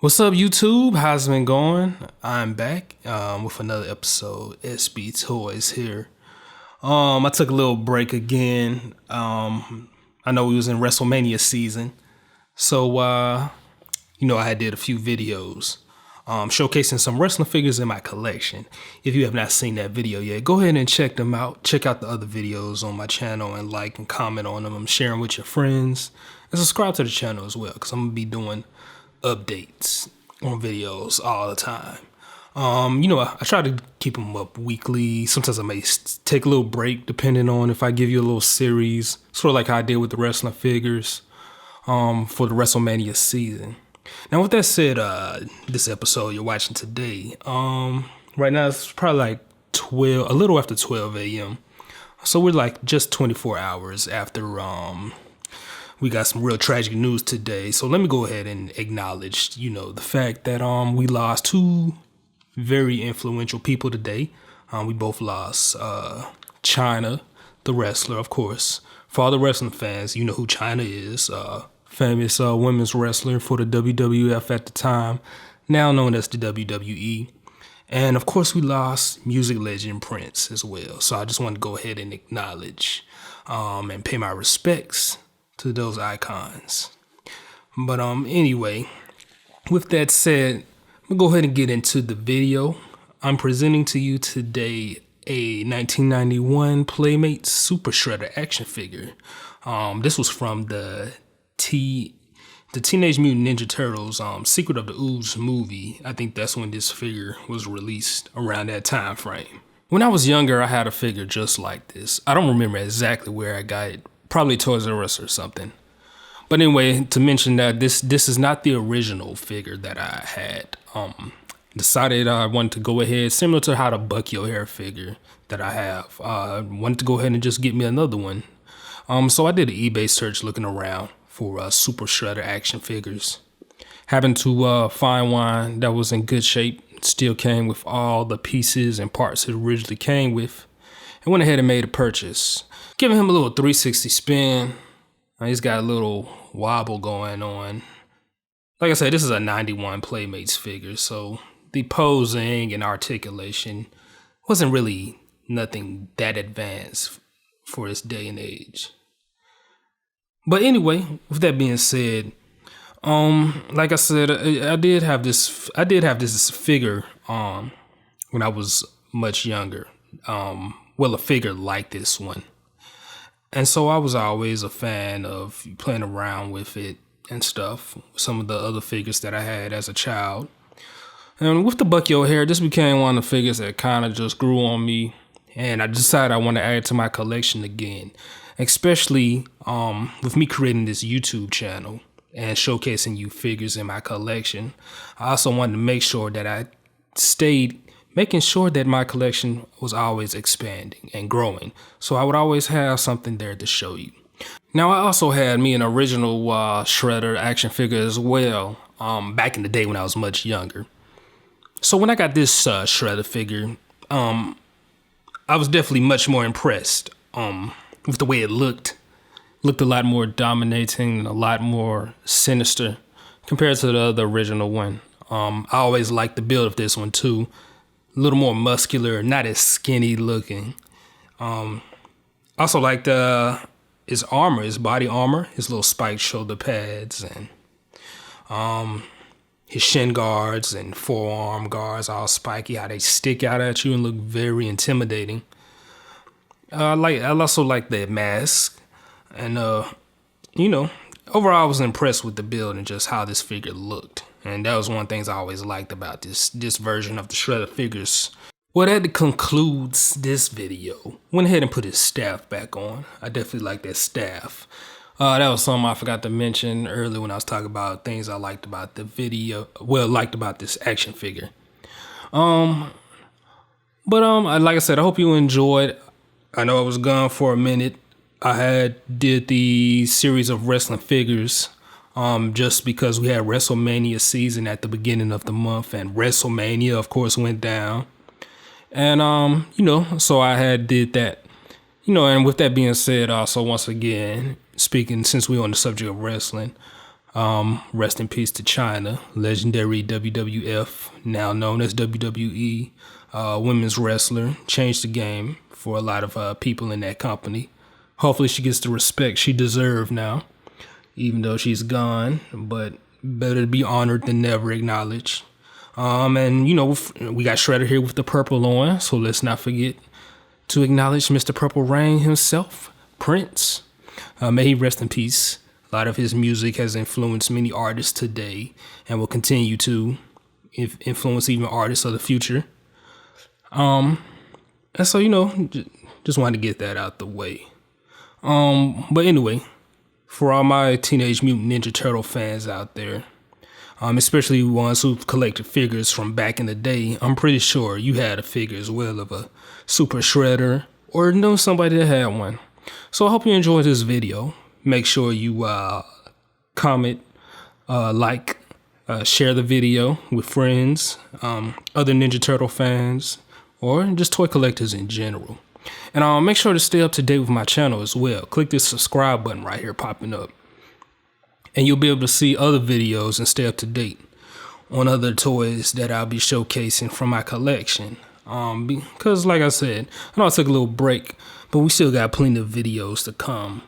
What's up, YouTube? How's it been going? I'm back with another episode. SB Toys here. I took a little break again. I know we was in WrestleMania season, so I had did a few videos showcasing some wrestling figures in my collection. If you have not seen that video yet, go ahead and check them out. Check out the other videos on my channel and like and comment on them. I'm sharing with your friends and subscribe to the channel as well, because I'm gonna be doing updates on videos all the time. I try to keep them up weekly. Sometimes I may take a little break depending on if I give you a little series, sort of like how I did with the wrestling figures for the WrestleMania season. Now, with that said, this episode you're watching today, right now it's probably like a little after 12 a.m. So we're like just 24 hours after we got some real tragic news today. So let me go ahead and acknowledge, the fact that we lost two very influential people today. We both lost Chyna, the wrestler, of course. For all the wrestling fans, you know who Chyna is. Famous women's wrestler for the WWF at the time, now known as the WWE. And of course, we lost music legend Prince as well. So I just wanted to go ahead and acknowledge and pay my respects to those icons. But anyway, with that said, I'm gonna go ahead and get into the video. I'm presenting to you today a 1991 Playmates Super Shredder action figure. This was from the Teenage Mutant Ninja Turtles Secret of the Ooze movie. I think that's when this figure was released, around that time frame. When I was younger, I had a figure just like this. I don't remember exactly where I got it. Probably Toys R Us or something. But anyway, to mention that this is not the original figure that I had. Decided I wanted to go ahead, similar to how the Bucky O'Hare figure that I have. Wanted to go ahead and just get me another one. So I did an eBay search looking around for Super Shredder action figures. Happened to find one that was in good shape. Still came with all the pieces and parts it originally came with. And went ahead and made a purchase. Giving him a little 360 spin. He's got a little wobble going on. Like I said, this is a 91 Playmates figure, so the posing and articulation wasn't really nothing that advanced for this day and age. But anyway, with that being said, like I said, I did have this figure when I was much younger. A figure like this one. And so I was always a fan of playing around with it and stuff. Some of the other figures that I had as a child. And with the Bucky O'Hare, this became one of the figures that kind of just grew on me. And I decided I want to add it to my collection again. Especially with me creating this YouTube channel and showcasing you figures in my collection. I also wanted to make sure that I stayed making sure that my collection was always expanding and growing. So I would always have something there to show you. Now, I also had me an original Shredder action figure as well, back in the day when I was much younger. So when I got this Shredder figure, I was definitely much more impressed with the way it looked. Looked a lot more dominating, a lot more sinister compared to the original one. I always liked the build of this one too. A little more muscular, not as skinny looking. Also liked his armor, his body armor, his little spiked shoulder pads, and his shin guards and forearm guards, all spiky, how they stick out at you and look very intimidating. I also like the mask, and overall I was impressed with the build and just how this figure looked. And that was one of the things I always liked about this version of the Shredder figures. Well, that concludes this video. Went ahead and put his staff back on. I definitely like that staff. That was something I forgot to mention earlier when I was talking about things I liked about the video. Well, liked about this action figure. Like I said, I hope you enjoyed. I know I was gone for a minute. I did the series of wrestling figures. Just because we had WrestleMania season at the beginning of the month, and WrestleMania, of course, went down. And, so I did that. And with that being said, also, once again, speaking, since we're on the subject of wrestling, Rest in peace to Chyna, legendary WWF, now known as WWE, women's wrestler. Changed the game for a lot of people in that company. Hopefully she gets the respect she deserves now, even though she's gone, but better to be honored than never acknowledged. And we got Shredder here with the purple on, so let's not forget to acknowledge Mr. Purple Rain himself, Prince. May he rest in peace. A lot of his music has influenced many artists today and will continue to influence even artists of the future. And so, just wanted to get that out the way. But anyway, for all my Teenage Mutant Ninja Turtle fans out there, especially ones who've collected figures from back in the day, I'm pretty sure you had a figure as well of a Super Shredder or know somebody that had one. So I hope you enjoyed this video. Make sure you comment, like, share the video with friends, other Ninja Turtle fans, or just toy collectors in general. And make sure to stay up to date with my channel as well. Click this subscribe button right here popping up, and you'll be able to see other videos and stay up to date on other toys that I'll be showcasing from my collection. Because like I said, I know I took a little break, but we still got plenty of videos to come.